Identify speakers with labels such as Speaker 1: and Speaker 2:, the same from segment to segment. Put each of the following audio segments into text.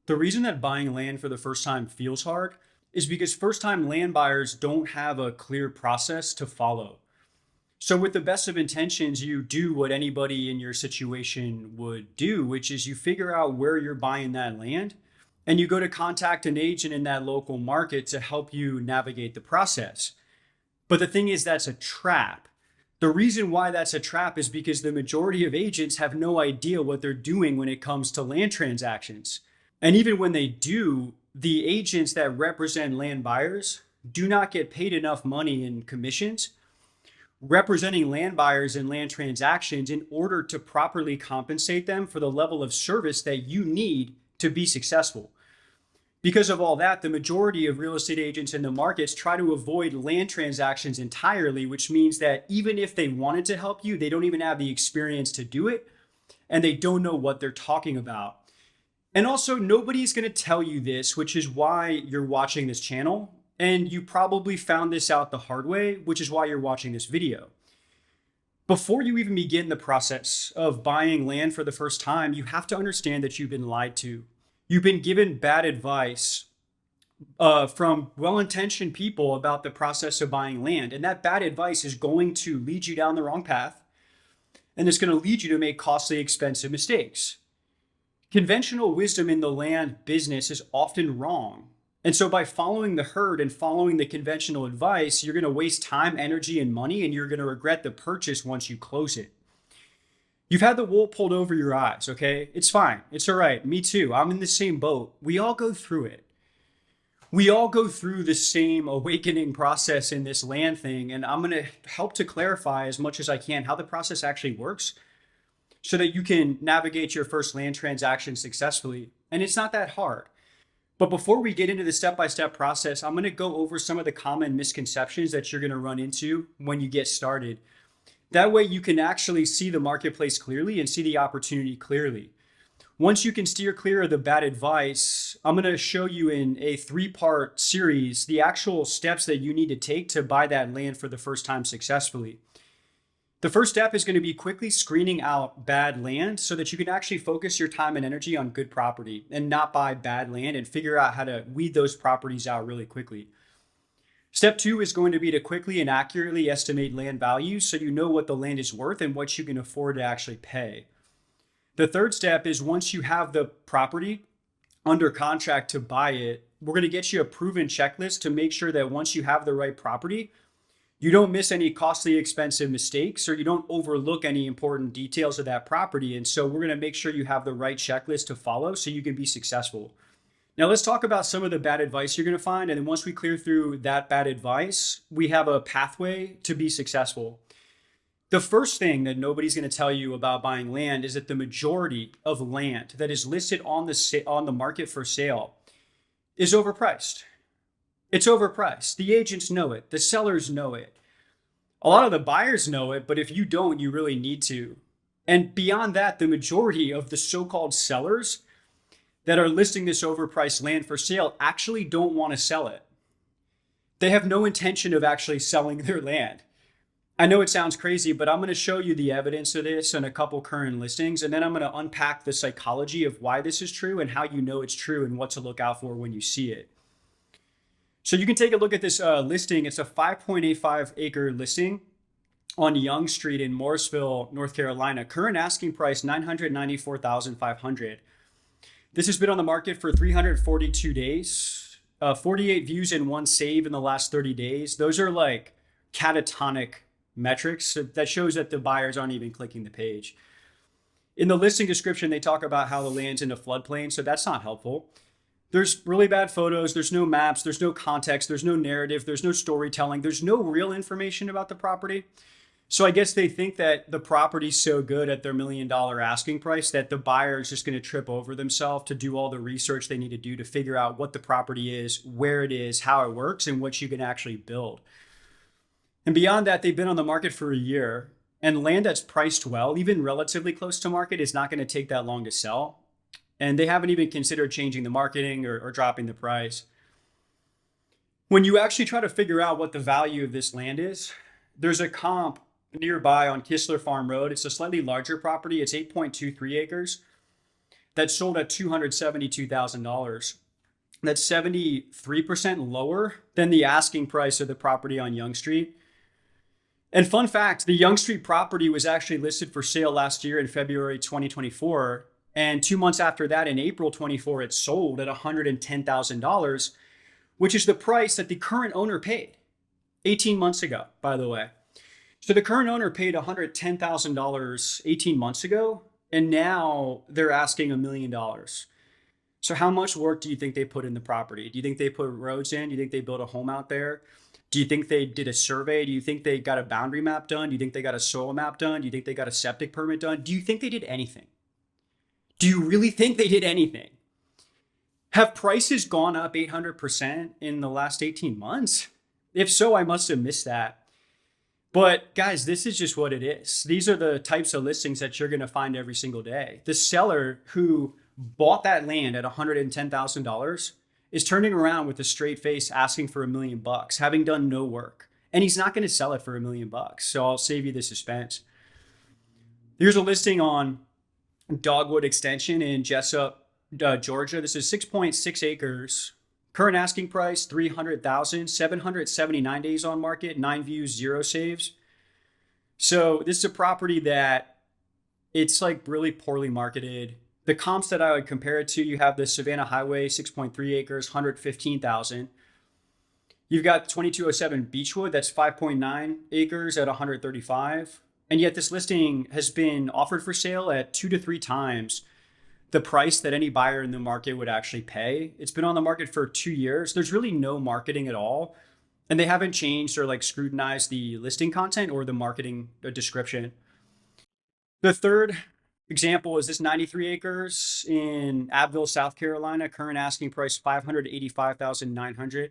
Speaker 1: The reason that buying land for the first time feels hard is because first time land buyers don't have a clear process to follow. So, with the best of intentions, you do what anybody in your situation would do, which is you figure out where you're buying that land and you go to contact an agent in that local market to help you navigate the process. But the thing is, that's a trap. The reason why that's a trap is because the majority of agents have no idea what they're doing when it comes to land transactions. And even when they do, the agents that represent land buyers do not get paid enough money in commissions representing land buyers in land transactions in order to properly compensate them for the level of service that you need to be successful. Because of all that, the majority of real estate agents in the markets try to avoid land transactions entirely, which means that even if they wanted to help you, they don't even have the experience to do it, and they don't know what they're talking about. And also, nobody's going to tell you this, which is why you're watching this channel. And you probably found this out the hard way, which is why you're watching this video. Before you even begin the process of buying land for the first time, you have to understand that you've been lied to. You've been given bad advice from well-intentioned people about the process of buying land. And that bad advice is going to lead you down the wrong path. And it's going to lead you to make costly, expensive mistakes. Conventional wisdom in the land business is often wrong. And so by following the herd and following the conventional advice, you're going to waste time, energy, and money, and you're going to regret the purchase once you close it. You've had the wool pulled over your eyes, okay? It's fine. It's all right. Me too. I'm in the same boat. We all go through it. We all go through the same awakening process in this land thing, and I'm going to help to clarify as much as I can how the process actually works so that you can navigate your first land transaction successfully. And it's not that hard. But before we get into the step-by-step process, I'm going to go over some of the common misconceptions that you're going to run into when you get started. That way you can actually see the marketplace clearly and see the opportunity clearly. Once you can steer clear of the bad advice, I'm going to show you in a 3-part series the actual steps that you need to take to buy that land for the first time successfully. The first step is going to be quickly screening out bad land so that you can actually focus your time and energy on good property and not buy bad land and figure out how to weed those properties out really quickly. Step 2 is going to be to quickly and accurately estimate land values so you know what the land is worth and what you can afford to actually pay. The third step is once you have the property under contract to buy it, we're going to get you a proven checklist to make sure that once you have the right property, you don't miss any costly, expensive mistakes, or you don't overlook any important details of that property. And so we're going to make sure you have the right checklist to follow so you can be successful. Now let's talk about some of the bad advice you're going to find. And then once we clear through that bad advice, we have a pathway to be successful. The first thing that nobody's going to tell you about buying land is that the majority of land that is listed on the market for sale is overpriced. It's overpriced. The agents know it. The sellers know it. A lot of the buyers know it, but if you don't, you really need to. And beyond that, the majority of the so-called sellers that are listing this overpriced land for sale actually don't want to sell it. They have no intention of actually selling their land. I know it sounds crazy, but I'm going to show you the evidence of this in a couple current listings, and then I'm going to unpack the psychology of why this is true and how you know it's true and what to look out for when you see it. So you can take a look at this listing. It's a 5.85 acre listing on Young Street in Morrisville, North Carolina. Current asking price $994,500. This has been on the market for 342 days, 48 views and 1 save in the last 30 days. Those are like catatonic metrics that shows that the buyers aren't even clicking the page. In the listing description, they talk about how the land's in a floodplain, so that's not helpful. There's really bad photos, there's no maps, there's no context, there's no narrative, there's no storytelling, there's no real information about the property. So I guess they think that the property's so good at their $1 million asking price that the buyer is just going to trip over themselves to do all the research they need to do to figure out what the property is, where it is, how it works, and what you can actually build. And beyond that, they've been on the market for a year, and land that's priced well, even relatively close to market, is not going to take that long to sell. And they haven't even considered changing the marketing or dropping the price. When you actually try to figure out what the value of this land is, there's a comp nearby on Kistler Farm Road. It's a slightly larger property. It's 8.23 acres. that sold at $272,000. That's 73% lower than the asking price of the property on Yonge Street. And fun fact, the Yonge Street property was actually listed for sale last year in February 2024. And 2 months after that, in April 24, it sold at $110,000, which is the price that the current owner paid 18 months ago, by the way. So the current owner paid $110,000 18 months ago, and now they're asking $1 million. So how much work do you think they put in the property? Do you think they put roads in? Do you think they built a home out there? Do you think they did a survey? Do you think they got a boundary map done? Do you think they got a soil map done? Do you think they got a septic permit done? Do you think they did anything? Do you really think they did anything? Have prices gone up 800% in the last 18 months? If so, I must have missed that. But guys, this is just what it is. These are the types of listings that you're going to find every single day. The seller who bought that land at $110,000 is turning around with a straight face asking for $1 million, having done no work. And he's not going to sell it for $1 million. So I'll save you the suspense. Here's a listing on Dogwood Extension in Jessup, Georgia. This is 6.6 acres. Current asking price, $300,000, 779 days on market, 9 views, 0 saves. So this is a property that it's like really poorly marketed. The comps that I would compare it to, you have the Savannah Highway, 6.3 acres, 115,000. You've got 2207 Beechwood, that's 5.9 acres at 135. And yet this listing has been offered for sale at 2 to 3 times the price that any buyer in the market would actually pay. It's been on the market for 2 years. There's really no marketing at all. And they haven't changed or like scrutinized the listing content or the marketing description. The third example is this 93 acres in Abbeville, South Carolina. Current asking price $585,900.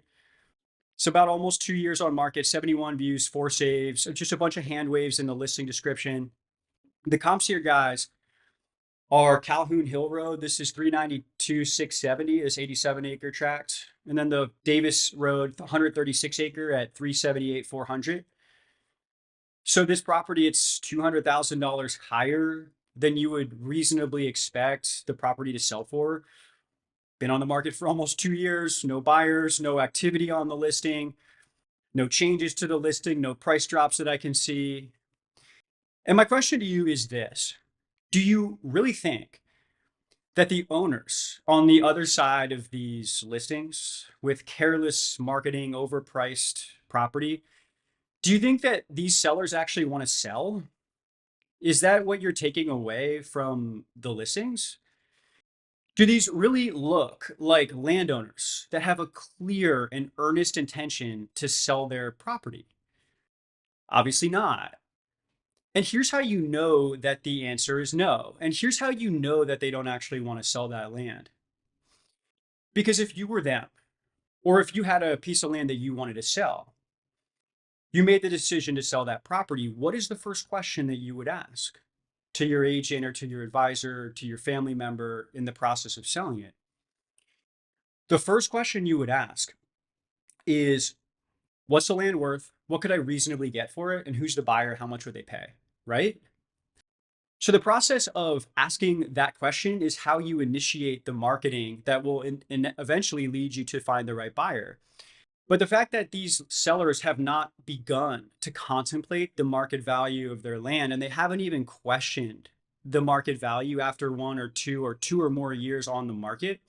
Speaker 1: It's about almost 2 years on market, 71 views, 4 saves, just a bunch of hand waves in the listing description. The comps here, guys, are Calhoun Hill Road. This is 392,670, this 87 acre tract. And then the Davis Road, 136 acre at 378,400. So this property, it's $200,000 higher than you would reasonably expect the property to sell for. Been on the market for almost 2 years, no buyers, no activity on the listing, no changes to the listing, no price drops that I can see. And my question to you is this: do you really think that the owners on the other side of these listings with careless marketing, overpriced property, do you think that these sellers actually want to sell? Is that what you're taking away from the listings? Do these really look like landowners that have a clear and earnest intention to sell their property? Obviously not. And here's how you know that the answer is no. And here's how you know that they don't actually want to sell that land. Because if you were them, or if you had a piece of land that you wanted to sell, you made the decision to sell that property, what is the first question that you would ask to your agent or to your advisor, or to your family member in the process of selling it? The first question you would ask is, what's the land worth? What could I reasonably get for it? And who's the buyer? How much would they pay? Right? So the process of asking that question is how you initiate the marketing that will eventually lead you to find the right buyer. But the fact that these sellers have not begun to contemplate the market value of their land, and they haven't even questioned the market value after 1 or 2 or 2 or more years on the market,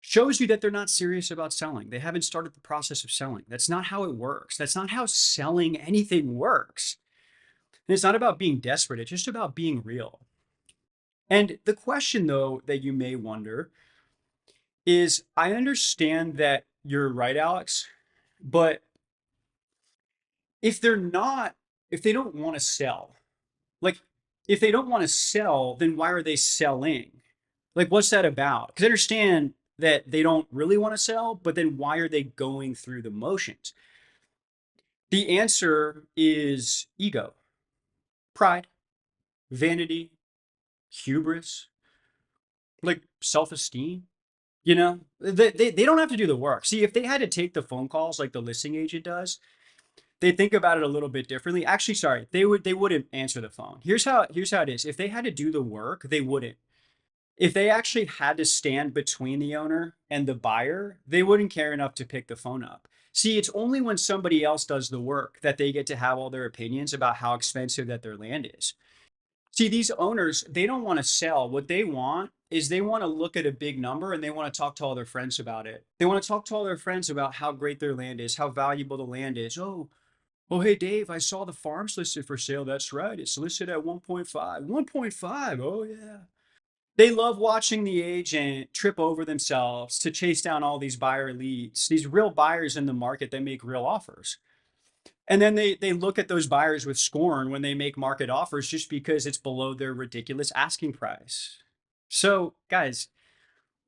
Speaker 1: shows you that they're not serious about selling. They haven't started the process of selling. That's not how it works. That's not how selling anything works. And it's not about being desperate. It's just about being real. And the question, though, that you may wonder is, I understand that you're right, Alex, but if they don't want to sell, like if they don't want to sell, then why are they selling? Like, what's that about? Because I understand that they don't really want to sell, but then why are they going through the motions? The answer is ego, pride, vanity, hubris, like self-esteem. They don't have to do the work. See, if they had to take the phone calls like the listing agent does, they think about it a little bit differently. Actually, sorry, they wouldn't answer the phone. Here's how it is. If they had to do the work, they wouldn't. If they actually had to stand between the owner and the buyer, they wouldn't care enough to pick the phone up. See, it's only when somebody else does the work that they get to have all their opinions about how expensive that their land is. See, these owners, they don't want to sell. What they want is they want to look at a big number and they want to talk to all their friends about it. They want to talk to all their friends about how great their land is, how valuable the land is. Oh, hey, Dave, I saw the farm's listed for sale. That's right. It's listed at 1.5. 1.5. Oh, yeah. They love watching the agent trip over themselves to chase down all these buyer leads, these real buyers in the market that make real offers. And then they look at those buyers with scorn when they make market offers just because it's below their ridiculous asking price. So, guys,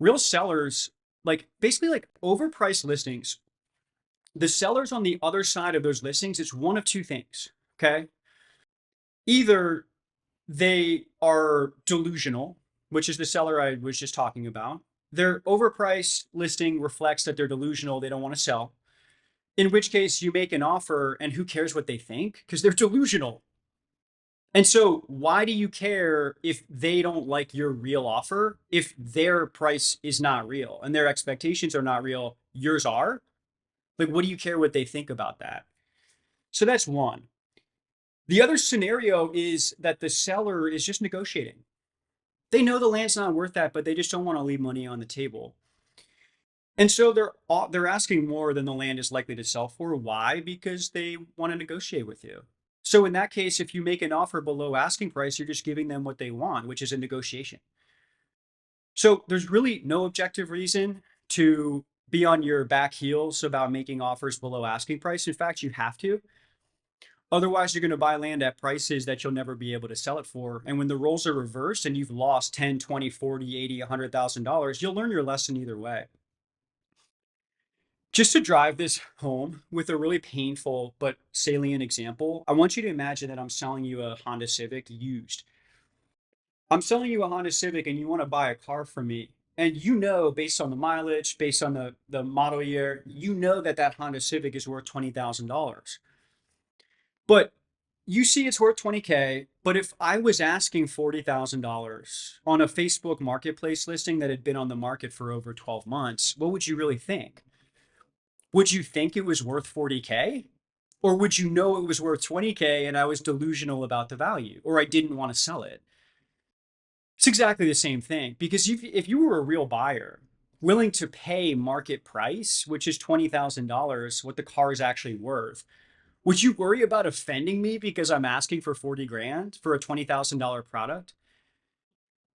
Speaker 1: real sellers, like basically like overpriced listings, the sellers on the other side of those listings, it's one of two things. Okay. Either they are delusional, which is the seller I was just talking about. Their overpriced listing reflects that they're delusional, they don't want to sell. In which case, you make an offer and who cares what they think? Because they're delusional. And so, why do you care if they don't like your real offer if their price is not real and their expectations are not real? Yours are? Like, what do you care what they think about that? So, that's one. The other scenario is that the seller is just negotiating. They know the land's not worth that, but they just don't want to leave money on the table. And so they're asking more than the land is likely to sell for. Why? Because they want to negotiate with you. So in that case, if you make an offer below asking price, you're just giving them what they want, which is a negotiation. So there's really no objective reason to be on your back heels about making offers below asking price. In fact, you have to. Otherwise, you're going to buy land at prices that you'll never be able to sell it for. And when the roles are reversed and you've lost 10, 20, 40, 80, $100,000, you'll learn your lesson either way. Just to drive this home with a really painful but salient example, I want you to imagine that I'm selling you a Honda Civic used. I'm selling you a Honda Civic and you want to buy a car from me. And you know, based on the mileage, based on the model year, you know that that Honda Civic is worth $20,000. But you see it's worth 20K. But if I was asking $40,000 on a Facebook marketplace listing that had been on the market for over 12 months, what would you really think? Would you think it was worth 40K? Or would you know it was worth 20K and I was delusional about the value or I didn't want to sell it? It's exactly the same thing because if you were a real buyer willing to pay market price, which is $20,000, what the car is actually worth, would you worry about offending me because I'm asking for 40 grand for a $20,000 product?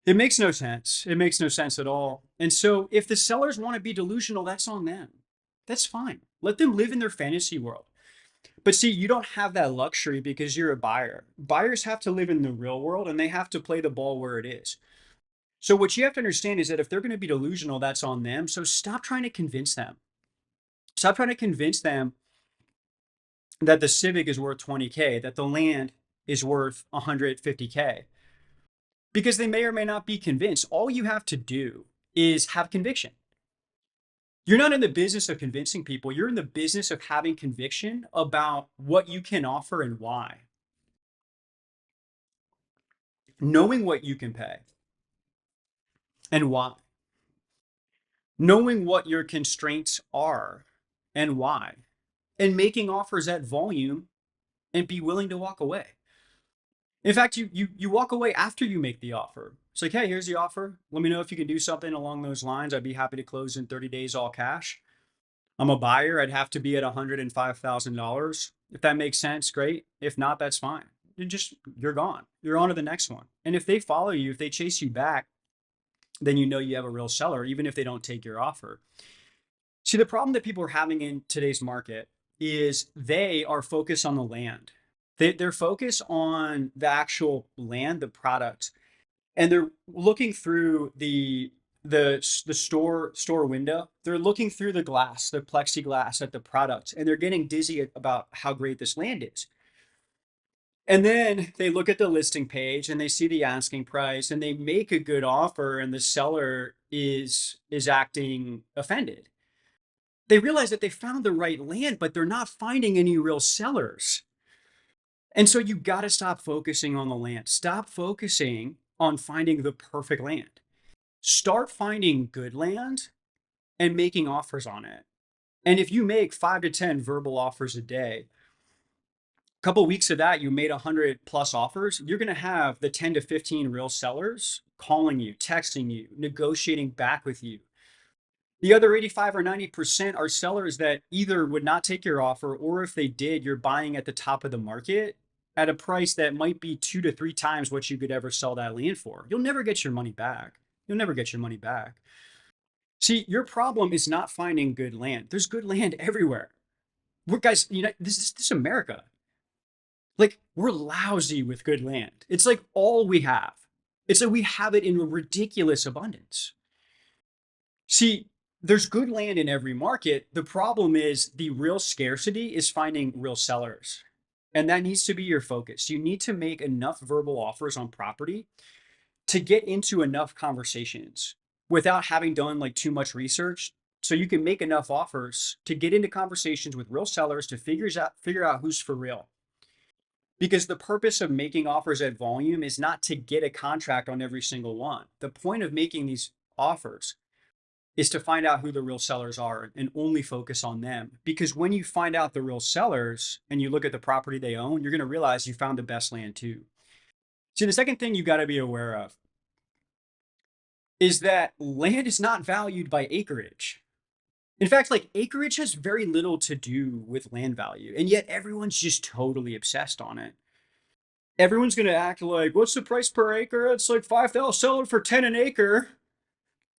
Speaker 1: It makes no sense. It makes no sense at all. And so if the sellers want to be delusional, that's on them. That's fine. Let them live in their fantasy world. But see, you don't have that luxury because you're a buyer. Buyers have to live in the real world and they have to play the ball where it is. So what you have to understand is that if they're going to be delusional, that's on them. So stop trying to convince them. Stop trying to convince them that the Civic is worth 20K, that the land is worth 150K, because they may or may not be convinced. All you have to do is have conviction. You're not in the business of convincing people. You're in the business of having conviction about what you can offer and why. Knowing what you can pay and why. Knowing what your constraints are and why. And making offers at volume and be willing to walk away. In fact, you walk away after you make the offer. It's like, hey, here's the offer. Let me know if you can do something along those lines. I'd be happy to close in 30 days all cash. I'm a buyer. I'd have to be at $105,000. If that makes sense, great. If not, that's fine. You're gone. You're on to the next one. And if they follow you, if they chase you back, then you know you have a real seller, even if they don't take your offer. See, the problem that people are having in today's market is they are focused on the land. They're focused on the actual land, the product, and they're looking through the store window. They're looking through the glass, the plexiglass at the product, and they're getting dizzy about how great this land is. And then they look at the listing page and they see the asking price and they make a good offer and the seller is acting offended. They realize that they found the right land, but they're not finding any real sellers. And so you got to stop focusing on the land. Stop focusing on finding the perfect land. Start finding good land and making offers on it. And if you make 5 to 10 verbal offers a day, a couple of weeks of that, you made 100 plus offers, you're going to have the 10 to 15 real sellers calling you, texting you, negotiating back with you. The other 85 or 90% are sellers that either would not take your offer, or if they did, you're buying at the top of the market at a price that might be 2 to 3 times what you could ever sell that land for. You'll never get your money back. You'll never get your money back. See, your problem is not finding good land. There's good land everywhere. We're guys, this is America. Like, we're lousy with good land. It's like all we have. It's like we have it in a ridiculous abundance. See, there's good land in every market. The problem is the real scarcity is finding real sellers. And that needs to be your focus. You need to make enough verbal offers on property to get into enough conversations without having done like too much research. So you can make enough offers to get into conversations with real sellers to figure out who's for real. Because the purpose of making offers at volume is not to get a contract on every single one. The point of making these offers is to find out who the real sellers are and only focus on them. Because when you find out the real sellers and you look at the property they own, you're going to realize you found the best land too. See, the second thing you got to be aware of is that land is not valued by acreage. In fact, like acreage has very little to do with land value, and yet everyone's just totally obsessed on it. Everyone's going to act like, what's the price per acre? It's like 5,000, sell it for 10 an acre.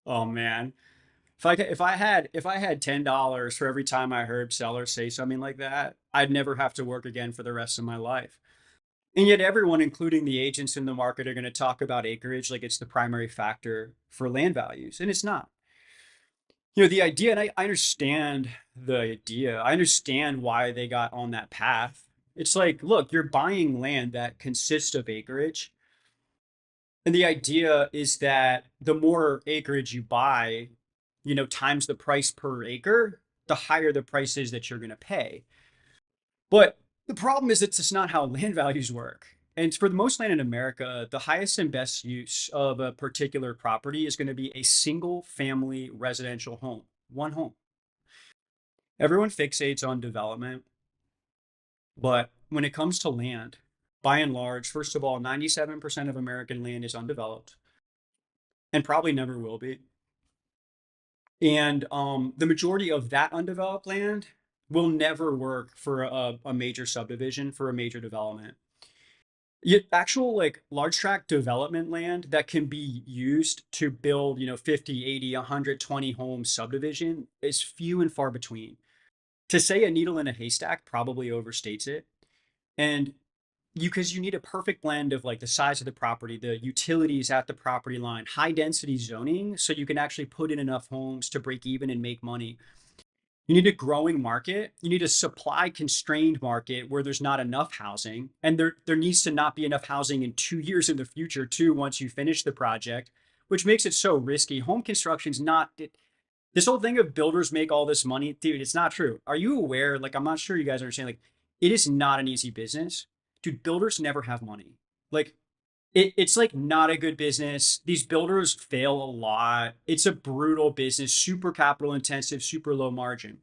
Speaker 1: Oh man. If I had $10 for every time I heard sellers say something like that, I'd never have to work again for the rest of my life. And yet everyone, including the agents in the market, are going to talk about acreage like it's the primary factor for land values. And it's not. The idea, and I understand the idea. I understand why they got on that path. It's like, look, you're buying land that consists of acreage. And the idea is that the more acreage you buy, times the price per acre, the higher the price is that you're going to pay. But the problem is it's just not how land values work. And for the most land in America, the highest and best use of a particular property is going to be a single family residential home, one home. Everyone fixates on development, but when it comes to land, by and large, first of all, 97% of American land is undeveloped and probably never will be. And the majority of that undeveloped land will never work for a major subdivision, for a major development. Actual like large tract development land that can be used to build 50, 80, 120 home subdivision is few and far between. To say a needle in a haystack probably overstates it. And because you need a perfect blend of like the size of the property, the utilities at the property line, high density zoning, so you can actually put in enough homes to break even and make money. You need a growing market. You need a supply constrained market where there's not enough housing. And there needs to not be enough housing in 2 years in the future, too, once you finish the project, which makes it so risky. Home construction's not this whole thing of builders make all this money, dude, it's not true. Are you aware? Like, I'm not sure you guys understand, like, it is not an easy business. Dude, builders never have money. Like, it's like not a good business. These builders fail a lot. It's a brutal business, super capital intensive, super low margin.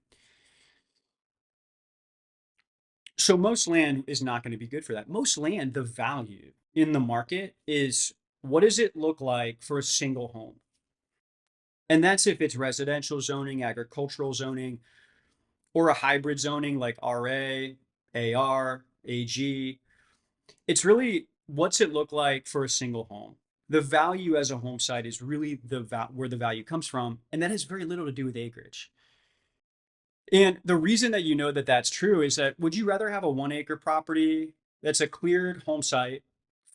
Speaker 1: So most land is not going to be good for that. Most land, the value in the market is what does it look like for a single home? And that's if it's residential zoning, agricultural zoning, or a hybrid zoning like RA, AR, AG. It's really what's it look like for a single home. The value as a home site is really where the value comes from, and that has very little to do with acreage. And the reason that you know that that's true is that would you rather have a 1 acre property that's a cleared home site,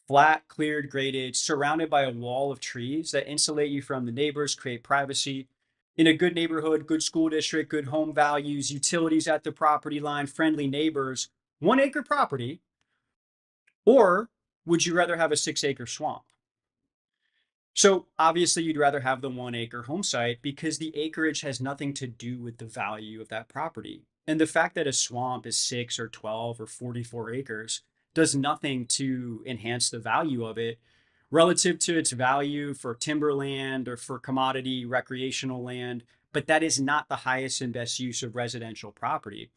Speaker 1: flat, cleared, graded, surrounded by a wall of trees that insulate you from the neighbors, create privacy in a good neighborhood, good school district, good home values, utilities at the property line, friendly neighbors, 1 acre property? Or would you rather have a 6 acre swamp? So obviously you'd rather have the 1 acre home site because the acreage has nothing to do with the value of that property. And the fact that a swamp is 6 or 12 or 44 acres does nothing to enhance the value of it relative to its value for timberland or for commodity recreational land, but that is not the highest and best use of residential property.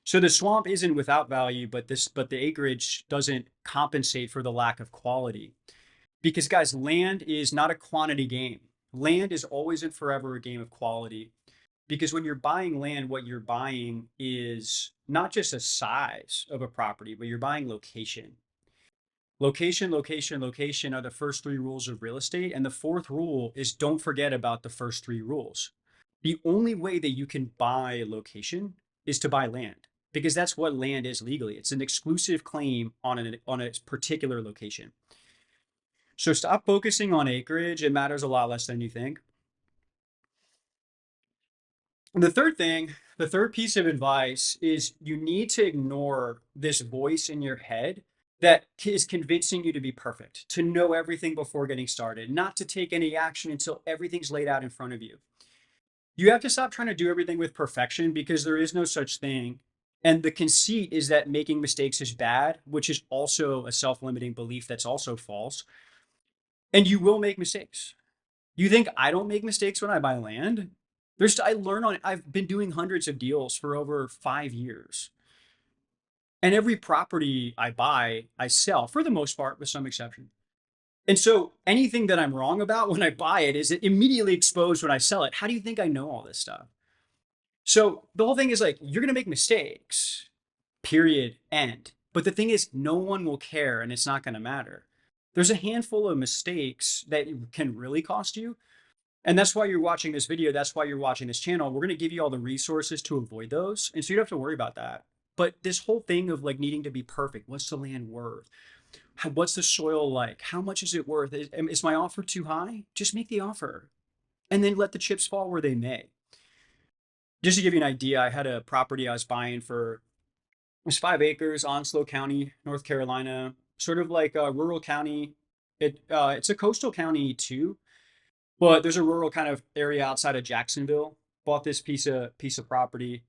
Speaker 1: So the swamp isn't without value, but the acreage doesn't compensate for the lack of quality. Because guys, land is not a quantity game. Land is always and forever a game of quality. Because when you're buying land, what you're buying is not just a size of a property, but you're buying location. Location, location, location are the first three rules of real estate. And the fourth rule is don't forget about the first three rules. The only way that you can buy location is to buy land because that's what land is legally. It's an exclusive claim on a particular location. So stop focusing on acreage. It matters a lot less than you think. And the third piece of advice is you need to ignore this voice in your head that is convincing you to be perfect, to know everything before getting started, not to take any action until everything's laid out in front of you. You have to stop trying to do everything with perfection because there is no such thing. And the conceit is that making mistakes is bad, which is also a self limiting belief that's also false. And you will make mistakes. You think I don't make mistakes when I buy land? I learn on it. I've been doing hundreds of deals for over 5 years. And every property I buy, I sell for the most part, with some exception. And so anything that I'm wrong about when I buy it is immediately exposed when I sell it. How do you think I know all this stuff? So the whole thing is like, you're going to make mistakes, period, end. But the thing is, no one will care and it's not going to matter. There's a handful of mistakes that can really cost you. And that's why you're watching this video. That's why you're watching this channel. We're going to give you all the resources to avoid those. And so you don't have to worry about that. But this whole thing of like needing to be perfect, what's the land worth? What's the soil like? How much is it worth? Is my offer too high? Just make the offer and then let the chips fall where they may. Just to give you an idea, I had a property I was buying for, it was 5 acres, Onslow County, North Carolina, sort of like a rural county. It's a coastal county too, but there's a rural kind of area outside of Jacksonville. Bought this piece of property.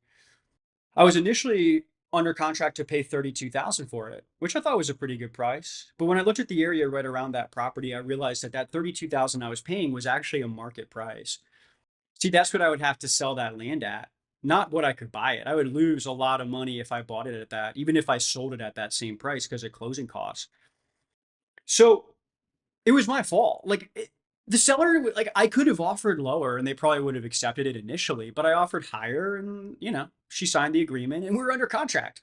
Speaker 1: I was initially under contract to pay 32,000 for it, which I thought was a pretty good price. But when I looked at the area right around that property, I realized that 32,000 I was paying was actually a market price. See, that's what I would have to sell that land at, not what I could buy it. I would lose a lot of money if I bought it at that, even if I sold it at that same price because of closing costs. So it was my fault. The seller, like I could have offered lower and they probably would have accepted it initially, but I offered higher and, she signed the agreement and we were under contract.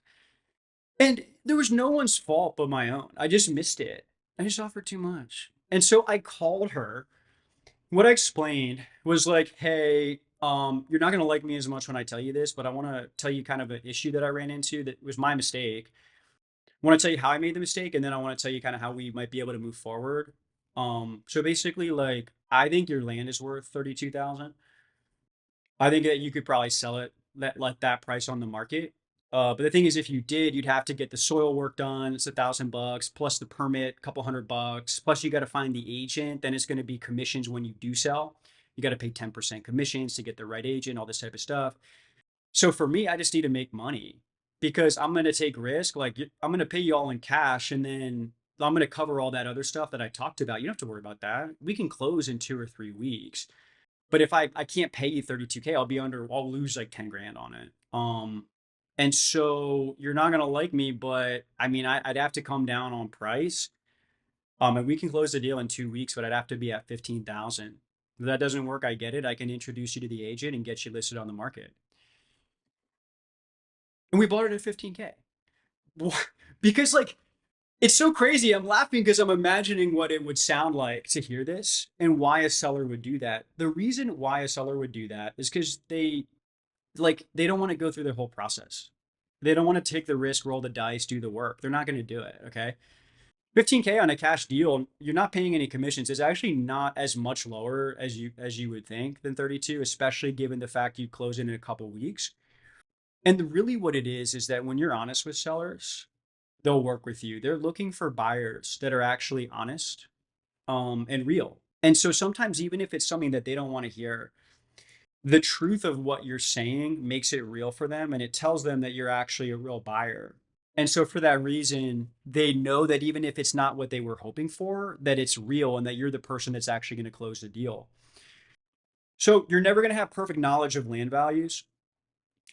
Speaker 1: And there was no one's fault but my own. I just missed it. I just offered too much. And so I called her. What I explained was like, hey, you're not going to like me as much when I tell you this, but I want to tell you kind of an issue that I ran into that was my mistake. I want to tell you how I made the mistake, and then I want to tell you kind of how we might be able to move forward. So basically, like, I think your land is worth 32,000. I think that you could probably sell it let that price on the market. But the thing is, if you did, you'd have to get the soil work done. It's $1,000 plus the permit, couple $100. Plus, you got to find the agent. Then it's going to be commissions when you do sell. You got to pay 10% commissions to get the right agent, all this type of stuff. So for me, I just need to make money because I'm going to take risk. Like I'm going to pay you all in cash, and then I'm going to cover all that other stuff that I talked about. You don't have to worry about that. We can close in 2 or 3 weeks. But if I can't pay you 32K, I'll lose like 10 grand on it. And so you're not gonna like me, but I mean, I'd have to come down on price. And we can close the deal in 2 weeks, but I'd have to be at 15,000. If that doesn't work, I get it. I can introduce you to the agent and get you listed on the market. And we bought it at 15K. Because like it's so crazy. I'm laughing because I'm imagining what it would sound like to hear this and why a seller would do that. The reason why a seller would do that is because they don't want to go through the whole process. They don't want to take the risk, roll the dice, do the work. They're not going to do it. Okay. 15K on a cash deal, you're not paying any commissions. It's actually not as much lower as you would think than 32, especially given the fact you close in a couple weeks. And really what it is that when you're honest with sellers, they'll work with you. They're looking for buyers that are actually honest, and real. And so sometimes even if it's something that they don't want to hear, the truth of what you're saying makes it real for them and it tells them that you're actually a real buyer. And so for that reason, they know that even if it's not what they were hoping for, that it's real and that you're the person that's actually going to close the deal. So you're never going to have perfect knowledge of land values.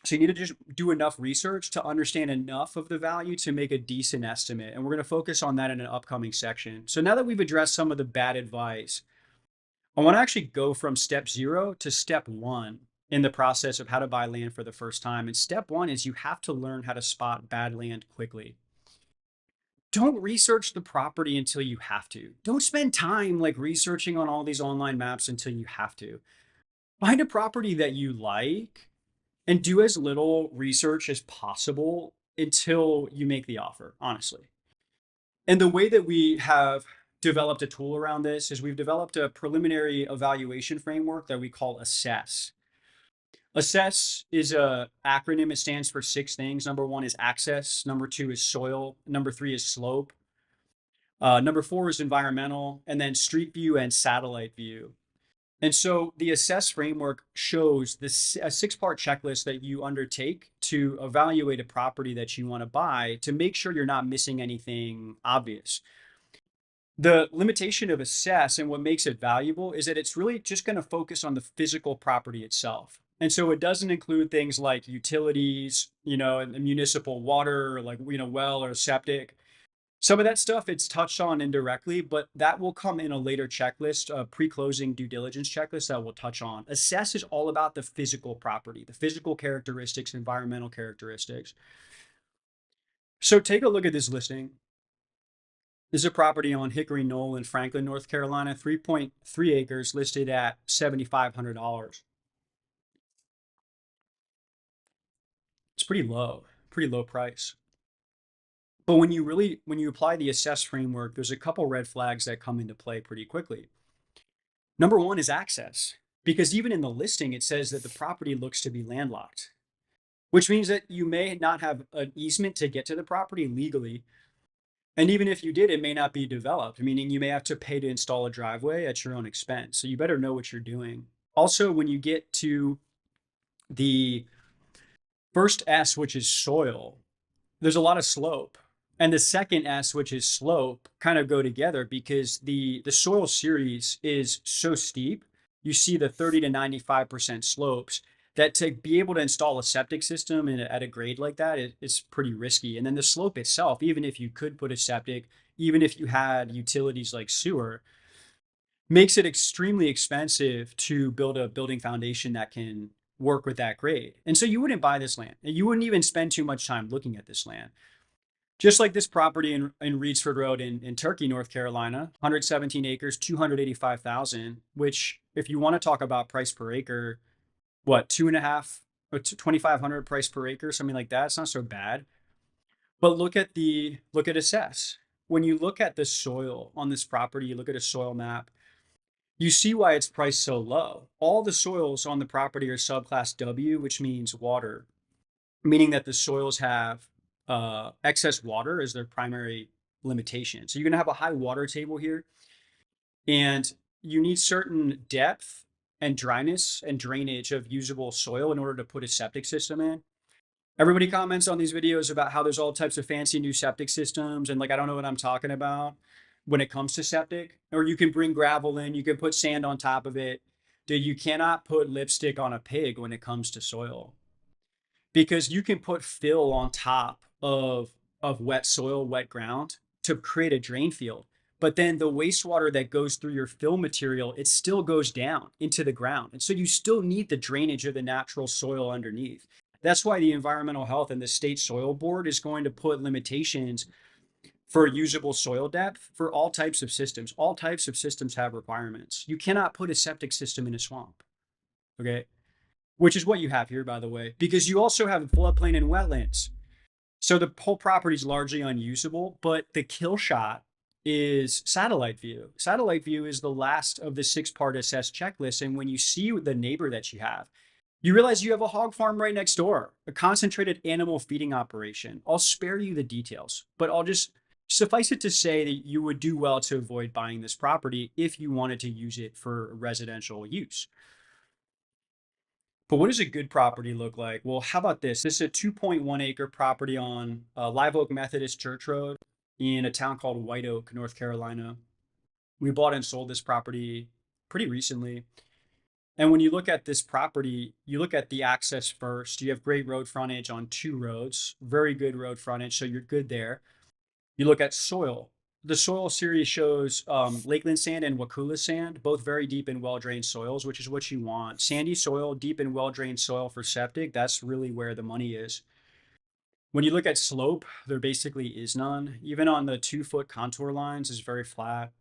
Speaker 1: So you need to just do enough research to understand enough of the value to make a decent estimate. And we're going to focus on that in an upcoming section. So now that we've addressed some of the bad advice, I want to actually go from step 0 to step 1 in the process of how to buy land for the first time. And step 1 is you have to learn how to spot bad land quickly. Don't research the property until you have to. Don't spend time like researching on all these online maps until you have to. Find a property that you like and do as little research as possible until you make the offer, honestly. And the way that we have developed a tool around this is we've developed a preliminary evaluation framework that we call assess. Assess is a acronym. It stands for 6 things. Number 1 is access. Number 2 is soil. Number 3 is slope. Number 4 is environmental, and then street view and satellite view. And so the assess framework shows this a 6-part checklist that you undertake to evaluate a property that you want to buy to make sure you're not missing anything obvious. The limitation of assess and what makes it valuable is that it's really just going to focus on the physical property itself. And so it doesn't include things like utilities, and municipal water, like, well or septic. Some of that stuff it's touched on indirectly, but that will come in a later checklist, a pre-closing due diligence checklist that we'll touch on. Assess is all about the physical property, the physical characteristics, environmental characteristics. So take a look at this listing. This is a property on Hickory Knoll in Franklin, North Carolina, 3.3 acres listed at $7,500. It's pretty low price. But when you apply the assess framework, there's a couple red flags that come into play pretty quickly. Number 1 is access, because even in the listing, it says that the property looks to be landlocked, which means that you may not have an easement to get to the property legally. And even if you did, it may not be developed, meaning you may have to pay to install a driveway at your own expense. So you better know what you're doing. Also, when you get to the first S, which is soil, there's a lot of slope. And the second S, which is slope, kind of go together because the soil series is so steep. You see the 30 to 95% slopes that to be able to install a septic system at a grade like that, it's pretty risky. And then the slope itself, even if you could put a septic, even if you had utilities like sewer, makes it extremely expensive to build a building foundation that can work with that grade. And so you wouldn't buy this land. And you wouldn't even spend too much time looking at this land. Just like this property in Reedsford Road in Turkey, North Carolina, 117 acres, 285,000, which if you want to talk about price per acre, what, 2.5 or 2,500 price per acre, something like that. It's not so bad. But look at assess. When you look at the soil on this property, you look at a soil map, you see why it's priced so low. All the soils on the property are subclass W, which means water, meaning that the soils have excess water as their primary limitation. So you're going to have a high water table here, and you need certain depth and dryness and drainage of usable soil in order to put a septic system in. Everybody comments on these videos about how there's all types of fancy new septic systems, and like I don't know what I'm talking about when it comes to septic. Or you can bring gravel in, you can put sand on top of it. Dude, you cannot put lipstick on a pig when it comes to soil, because you can put fill on top of wet soil, wet ground to create a drain field. But then the wastewater that goes through your fill material, it still goes down into the ground. And so you still need the drainage of the natural soil underneath. That's why the Environmental Health and the State Soil Board is going to put limitations for usable soil depth for all types of systems. All types of systems have requirements. You cannot put a septic system in a swamp, okay? Which is what you have here, by the way, because you also have floodplain and wetlands. So the whole property is largely unusable, but the kill shot is satellite view. Satellite view is the last of the 6-part assess checklist. And when you see the neighbor that you have, you realize you have a hog farm right next door, a concentrated animal feeding operation. I'll spare you the details, but I'll just suffice it to say that you would do well to avoid buying this property if you wanted to use it for residential use. But what does a good property look like? Well, how about this? This is a 2.1 acre property on Live Oak Methodist Church Road in a town called White Oak, North Carolina. We bought and sold this property pretty recently. And when you look at this property, you look at the access first. You have great road frontage on two roads, very good road frontage. So you're good there. You look at soil. The soil series shows lakeland sand and Wakula sand, both very deep and well drained soils, which is what you want. Sandy soil, deep and well drained soil for septic, that's really where the money is. When you look at slope, there basically is none. Even on the 2 foot contour lines, is very flat.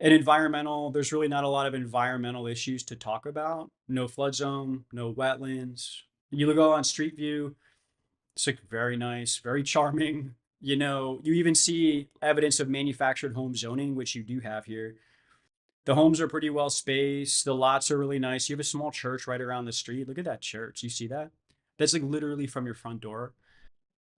Speaker 1: And environmental, there's really not a lot of environmental issues to talk about. No flood zone, no wetlands. You go on Street View, it's like very nice, very charming. You even see evidence of manufactured home zoning, which you do have here. The homes are pretty well spaced. The lots are really nice. You have a small church right around the street. Look at that church. You see that? That's like literally from your front door.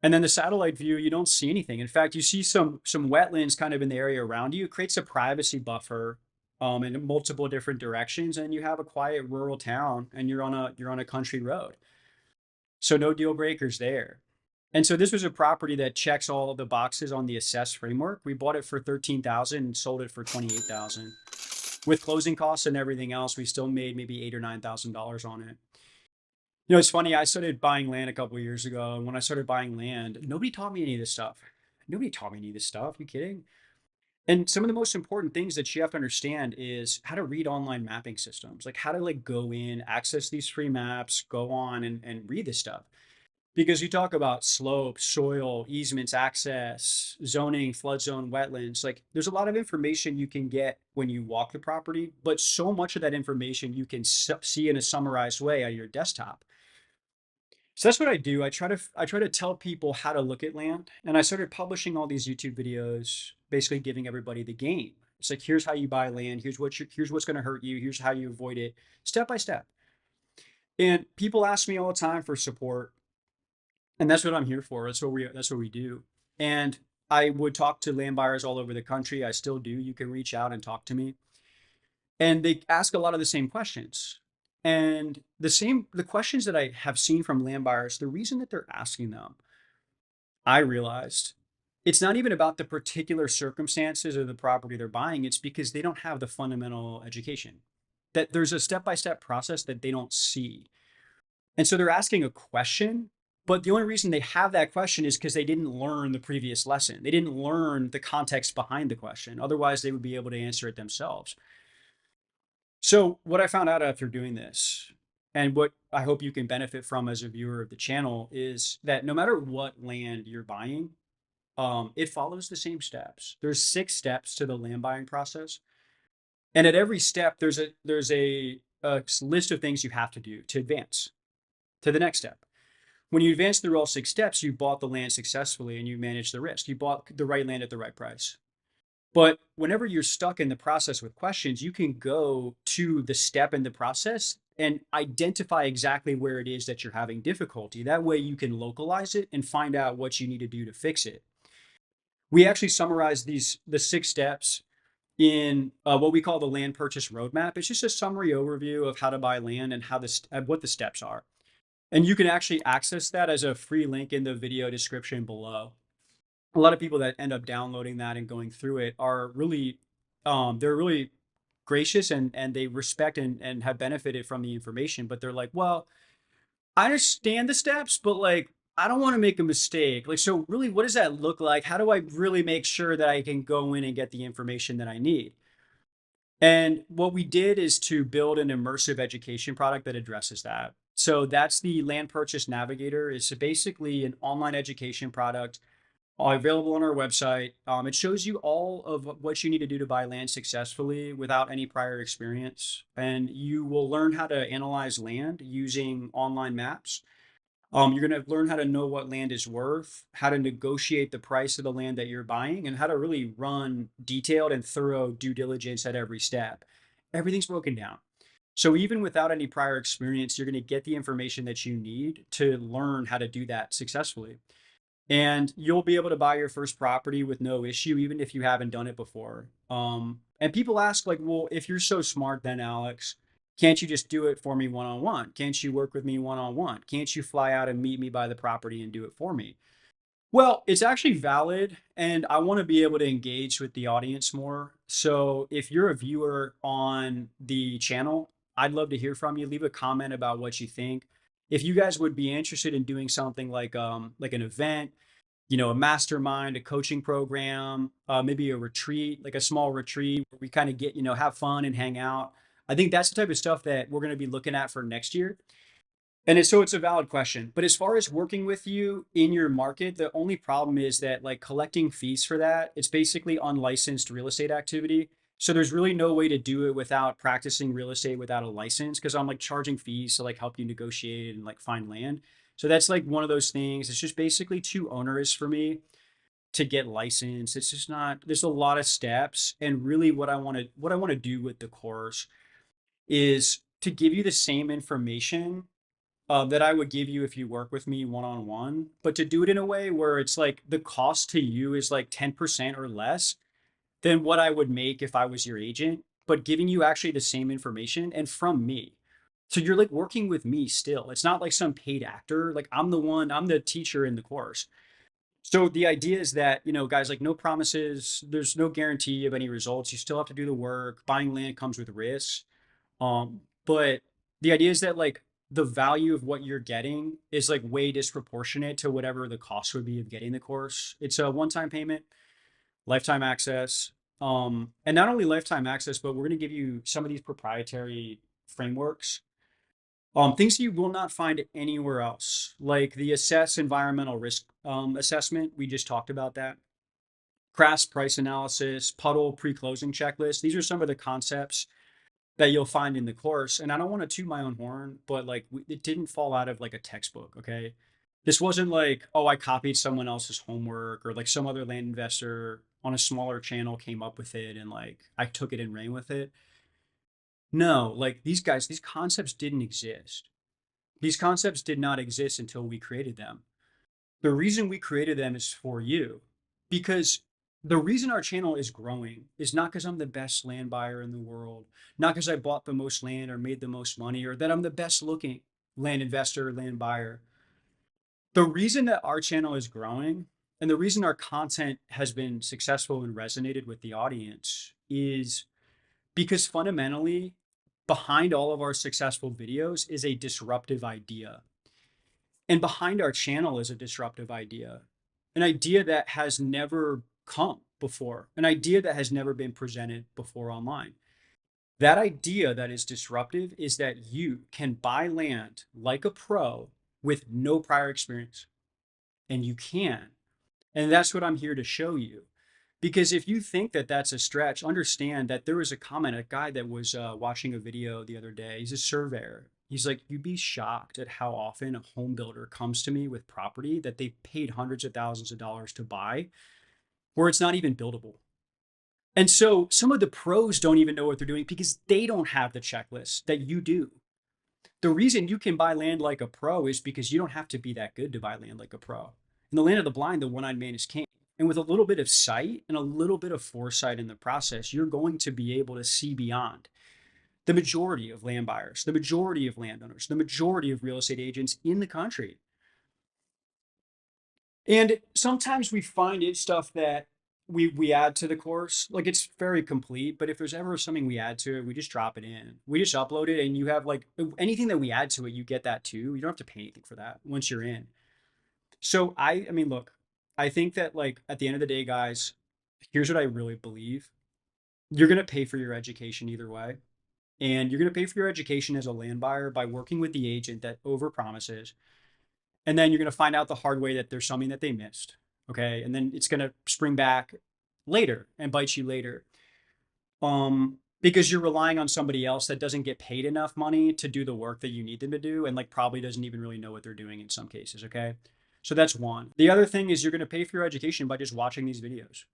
Speaker 1: And then the satellite view, you don't see anything. In fact, you see some wetlands kind of in the area around you. It creates a privacy buffer in multiple different directions, and you have a quiet rural town, and you're on a country road. So no deal breakers there. And so this was a property that checks all of the boxes on the assess framework. We bought it for 13,000 and sold it for 28,000. With closing costs and everything else, we still made maybe $8,000 or $9,000 on it. It's funny. I started buying land a couple of years ago, and when I started buying land, nobody taught me any of this stuff. Nobody taught me any of this stuff. You kidding? And some of the most important things that you have to understand is how to read online mapping systems, like how to go in, access these free maps, go on and read this stuff. Because you talk about slope, soil, easements, access, zoning, flood zone, wetlands, like there's a lot of information you can get when you walk the property, but so much of that information you can see in a summarized way on your desktop. So that's what I do. I try to tell people how to look at land, and I started publishing all these YouTube videos, basically giving everybody the game. It's like, here's how you buy land. Here's what's going to hurt you. Here's how you avoid it, step by step. And people ask me all the time for support, and that's what I'm here for. That's what we do. And I would talk to land buyers all over the country. I still do. You can reach out and talk to me, and they ask a lot of the same questions. And the questions that I have seen from land buyers, the reason that they're asking them, I realized it's not even about the particular circumstances of the property they're buying. It's because they don't have the fundamental education, that there's a step-by-step process that they don't see. And so they're asking a question, but the only reason they have that question is because they didn't learn the previous lesson. They didn't learn the context behind the question. Otherwise, they would be able to answer it themselves. So what I found out after doing this, and what I hope you can benefit from as a viewer of the channel, is that no matter what land you're buying, it follows the same steps. There's 6 steps to the land buying process, and at every step, there's a list of things you have to do to advance to the next step. When you advance through all 6 steps, you bought the land successfully and you manage the risk. You bought the right land at the right price. But whenever you're stuck in the process with questions, you can go to the step in the process and identify exactly where it is that you're having difficulty. That way you can localize it and find out what you need to do to fix it. We actually summarize the 6 steps in what we call the land purchase roadmap. It's just a summary overview of how to buy land and what the steps are. And you can actually access that as a free link in the video description below. A lot of people that end up downloading that and going through it are really, they're really gracious, and they respect and have benefited from the information, but they're like, well, I understand the steps, but I don't want to make a mistake. So really, what does that look like? How do I really make sure that I can go in and get the information that I need? And what we did is to build an immersive education product that addresses that. So that's the Land Purchase Navigator. It's basically an online education product available on our website. It shows you all of what you need to do to buy land successfully without any prior experience. And you will learn how to analyze land using online maps. You're going to learn how to know what land is worth, how to negotiate the price of the land that you're buying, and how to really run detailed and thorough due diligence at every step. Everything's broken down. So even without any prior experience, you're going to get the information that you need to learn how to do that successfully. And you'll be able to buy your first property with no issue, even if you haven't done it before. And people ask, well, if you're so smart, then Alex, Can't you just do it for me one on one? Can't you work with me one on one? Can't you fly out and meet me by the property and do it for me? Well, it's actually valid, and I want to be able to engage with the audience more. So if you're a viewer on the channel, I'd love to hear from you. Leave a comment about what you think. If you guys would be interested in doing something like an event, a mastermind, a coaching program, maybe a retreat, like a small retreat where we kind of get, have fun and hang out. I think that's the type of stuff that we're going to be looking at for next year. And it's a valid question. But as far as working with you in your market, the only problem is that like collecting fees for that, it's basically unlicensed real estate activity. So there's really no way to do it without practicing real estate without a license because I'm like charging fees to like help you negotiate and like find land. So that's like one of those things. It's just basically too onerous for me to get licensed. It's just not, there's a lot of steps. And really what I want to do with the course is to give you the same information that I would give you if you work with me one on one, but to do it in a way where it's like the cost to you is like 10% or less than what I would make if I was your agent, but giving you actually the same information and from me. So you're like working with me still. It's not like some paid actor. Like I'm the teacher in the course. So the idea is that, guys, like no promises, there's no guarantee of any results. You still have to do the work. Buying land comes with risks. But the idea is that like the value of what you're getting is like way disproportionate to whatever the cost would be of getting the course. It's a one-time payment, lifetime access. And not only lifetime access, but we're going to give you some of these proprietary frameworks, things you will not find anywhere else, like the assess environmental risk assessment. We just talked about that. Crass price analysis, puddle pre-closing checklist. These are some of the concepts that you'll find in the course. And I don't want to toot my own horn, but like it didn't fall out of like a textbook. Okay. This wasn't like, oh, I copied someone else's homework or like some other land investor on a smaller channel came up with it and like I took it and ran with it. No, like these guys, these concepts didn't exist. These concepts did not exist until we created them. The reason we created them is for you because the reason our channel is growing is not because I'm the best land buyer in the world, not because I bought the most land or made the most money or that I'm the best looking land investor or land buyer. The reason that our channel is growing and the reason our content has been successful and resonated with the audience is because fundamentally behind all of our successful videos is a disruptive idea. And behind our channel is a disruptive idea, an idea that has never come before, an idea that has never been presented before online. That idea that is disruptive is that you can buy land like a pro with no prior experience, and you can. And that's what I'm here to show you. Because if you think that that's a stretch, understand that there was a comment, a guy that was watching a video the other day. He's a surveyor. He's like, you'd be shocked at how often a home builder comes to me with property that they paid hundreds of thousands of dollars to buy, where it's not even buildable. And so some of the pros don't even know what they're doing because they don't have the checklist that you do. The reason you can buy land like a pro is because you don't have to be that good to buy land like a pro. In the land of the blind, the one-eyed man is king. And with a little bit of sight and a little bit of foresight in the process, you're going to be able to see beyond the majority of land buyers, the majority of landowners, the majority of real estate agents in the country. And sometimes we find it stuff that we add to the course. Like it's very complete, but if there's ever something we add to it, we just drop it in. We just upload it and you have like anything that we add to it, you get that too. You don't have to pay anything for that once you're in. So I mean, look, I think that like at the end of the day, guys, here's what I really believe. You're going to pay for your education either way. And you're going to pay for your education as a land buyer by working with the agent that overpromises. And then you're going to find out the hard way that there's something that they missed. Okay. And then it's going to spring back later and bite you later. Because you're relying on somebody else that doesn't get paid enough money to do the work that you need them to do and like probably doesn't even really know what they're doing in some cases. Okay. So that's one. The other thing is you're going to pay for your education by just watching these videos.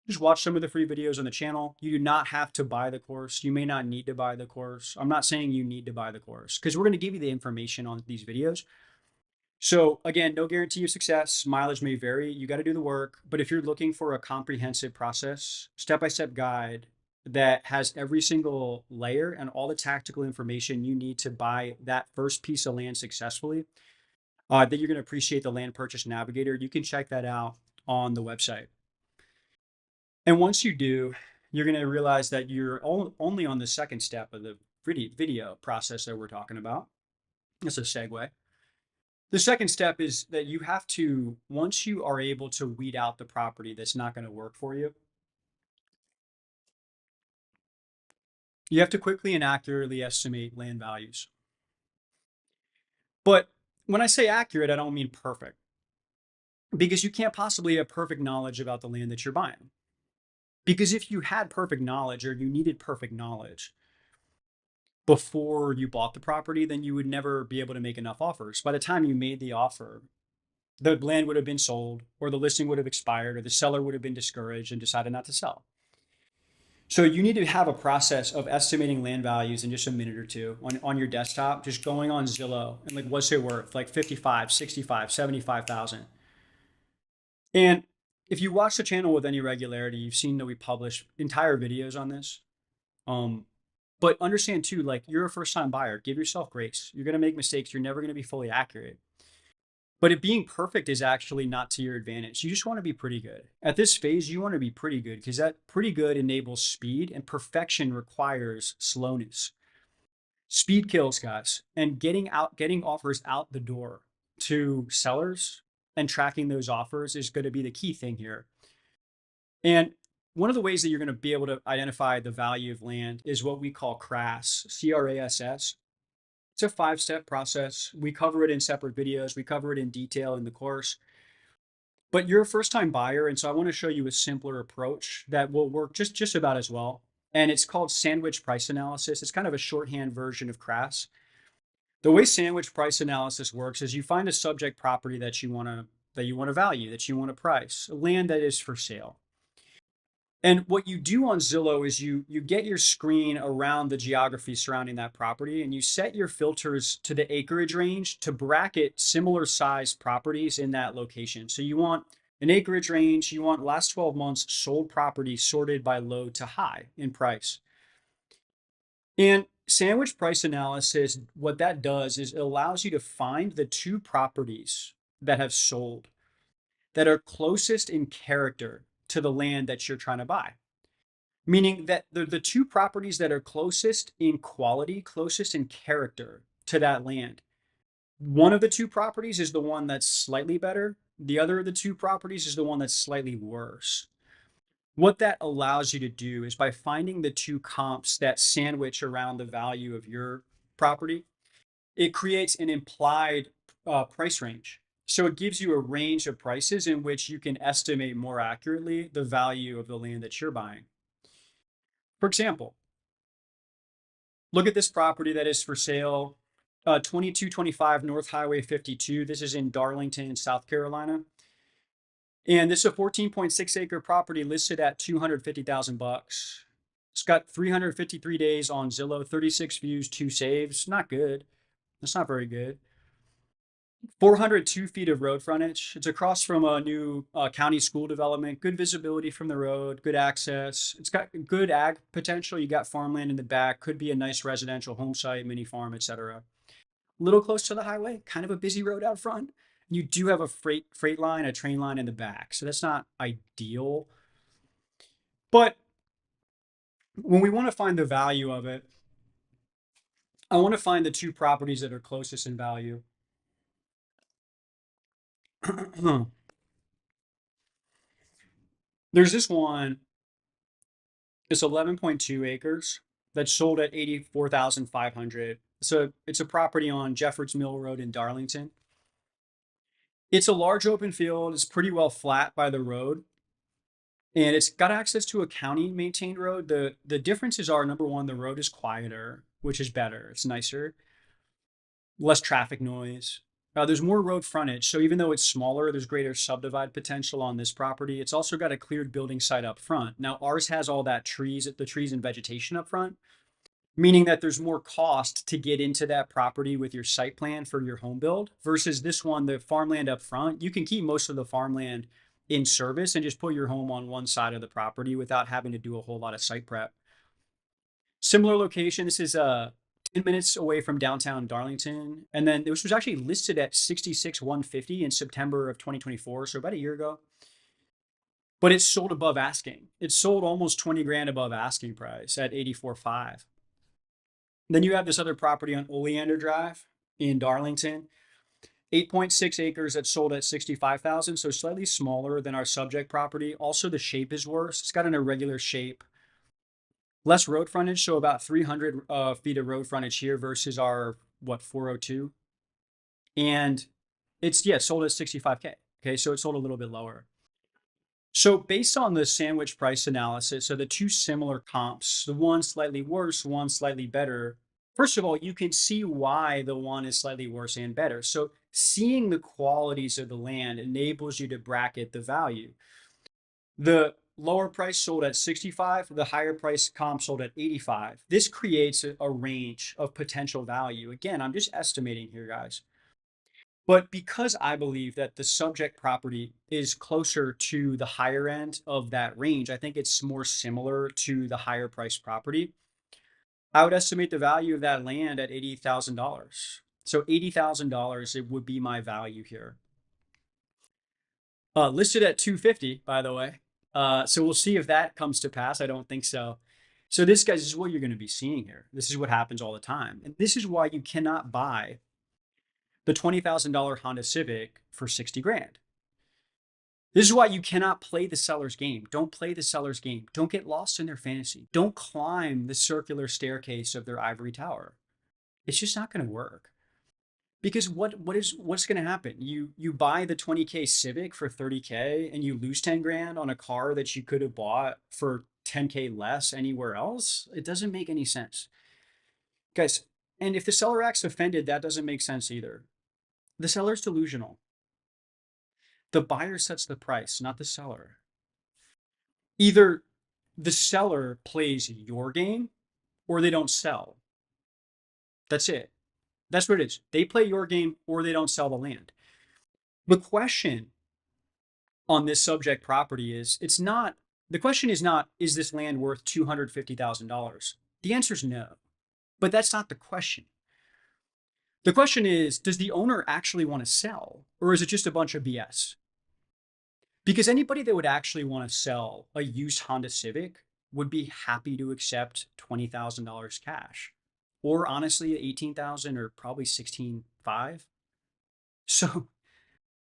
Speaker 1: Just watch some of the free videos on the channel. You do not have to buy the course. You may not need to buy the course. I'm not saying you need to buy the course because we're going to give you the information on these videos. So again, no guarantee of success. Mileage may vary. You got to do the work. But if you're looking for a comprehensive process, step-by-step guide, that has every single layer and all the tactical information you need to buy that first piece of land successfully. That you're going to appreciate the Land Purchase Navigator. You can check that out on the website. And once you do, you're going to realize that you're only on the second step of the video process that we're talking about. That's a segue. The second step is that you have to, once you are able to weed out the property that's not going to work for you, you have to quickly and accurately estimate land values. But when I say accurate, I don't mean perfect, because you can't possibly have perfect knowledge about the land that you're buying. Because if you had perfect knowledge or you needed perfect knowledge before you bought the property, then you would never be able to make enough offers. By the time you made the offer, the land would have been sold, or the listing would have expired, or the seller would have been discouraged and decided not to sell. So you need to have a process of estimating land values in just a minute or two on your desktop, just going on Zillow and like, what's it worth? Like 55, 65, 75,000. And if you watch the channel with any regularity, you've seen that we publish entire videos on this. But understand too, like, you're a first time buyer, give yourself grace. You're going to make mistakes. You're never going to be fully accurate. But it being perfect is actually not to your advantage. You just want to be pretty good. At this phase, you want to be pretty good, because that pretty good enables speed, and perfection requires slowness. Speed kills, guys. And getting offers out the door to sellers and tracking those offers is going to be the key thing here. And one of the ways that you're going to be able to identify the value of land is what we call CRAS, CRASS. It's a 5-step process. We cover it in separate videos. We cover it in detail in the course. But you're a first-time buyer, and so I want to show you a simpler approach that will work just about as well. And it's called sandwich price analysis. It's kind of a shorthand version of CRAS. The way sandwich price analysis works is you find a subject property that you want to value, that you want to price, a land that is for sale. And what you do on Zillow is you get your screen around the geography surrounding that property, and you set your filters to the acreage range to bracket similar sized properties in that location. So you want an acreage range, you want last 12 months sold property sorted by low to high in price. And sandwich price analysis, what that does is it allows you to find the two properties that have sold that are closest in character to the land that you're trying to buy. Meaning that the two properties that are closest in quality, closest in character to that land. One of the two properties is the one that's slightly better. The other of the two properties is the one that's slightly worse. What that allows you to do is, by finding the two comps that sandwich around the value of your property, it creates an implied price range. So it gives you a range of prices in which you can estimate more accurately the value of the land that you're buying. For example, look at this property that is for sale, 2225 North Highway 52. This is in Darlington, South Carolina. And this is a 14.6 acre property listed at $250,000. It's got 353 days on Zillow, 36 views, 2 saves. Not good. That's not very good. 402 feet of road frontage. It's across from a new county school development. Good visibility from the road, good access. It's got good ag potential. You got farmland in the back. Could be a nice residential home site, mini farm, etc. A little close to the highway. Kind of a busy road out front. You do have a freight line, a train line in the back, so that's not ideal. But when we want to find the value of it, I want to find the two properties that are closest in value. There's this one. It's 11.2 acres that's sold at 84,500. So it's a property on Jeffords Mill Road in Darlington. It's a large open field. It's pretty well flat by the road, and it's got access to a county maintained road. The differences are, number one, the road is quieter, which is better. It's nicer, less traffic noise. There's more road frontage. So even though it's smaller, there's greater subdivide potential on this property. It's also got a cleared building site up front. Now ours has all the trees and vegetation up front, meaning that there's more cost to get into that property with your site plan for your home build versus this one, the farmland up front. You can keep most of the farmland in service and just put your home on one side of the property without having to do a whole lot of site prep. Similar location. This is 10 minutes away from downtown Darlington. And then this was actually listed at 66,150 in September of 2024, so about a year ago. But it's sold above asking. It's sold almost 20 grand above asking price at 84.5. Then you have this other property on Oleander Drive in Darlington, 8.6 acres that sold at 65,000, so slightly smaller than our subject property. Also, the shape is worse. It's got an irregular shape. Less road frontage, so about 300 feet of road frontage here versus our, what, 402. And it's, yeah, sold at 65K. Okay, so it sold a little bit lower. So based on the sandwich price analysis, so the two similar comps, the one slightly worse, one slightly better. First of all, you can see why the one is slightly worse and better. So seeing the qualities of the land enables you to bracket the value. The lower price sold at 65, the higher price comp sold at 85. This creates a range of potential value. Again, I'm just estimating here, guys. But because I believe that the subject property is closer to the higher end of that range, I think it's more similar to the higher price property. I would estimate the value of that land at $80,000. So $80,000, it would be my value here. Listed at 250, by the way. So we'll see if that comes to pass. I don't think so. So this, guys, is what you're going to be seeing here. This is what happens all the time. And this is why you cannot buy the $20,000 Honda Civic for 60 grand. This is why you cannot play the seller's game. Don't play the seller's game. Don't get lost in their fantasy. Don't climb the circular staircase of their ivory tower. It's just not going to work. Because what's going to happen? You buy the 20K Civic for 30K and you lose 10 grand on a car that you could have bought for 10K less anywhere else. It doesn't make any sense. Guys, and if the seller acts offended, that doesn't make sense either. The seller's delusional. The buyer sets the price, not the seller. Either the seller plays your game or they don't sell. That's it. That's what it is. They play your game or they don't sell the land. The question on this subject property is, the question is not, is this land worth $250,000? The answer is no, but that's not the question. The question is, does the owner actually want to sell, or is it just a bunch of BS? Because anybody that would actually want to sell a used Honda Civic would be happy to accept $20,000 cash, or honestly, 18,000 or probably 16.5. So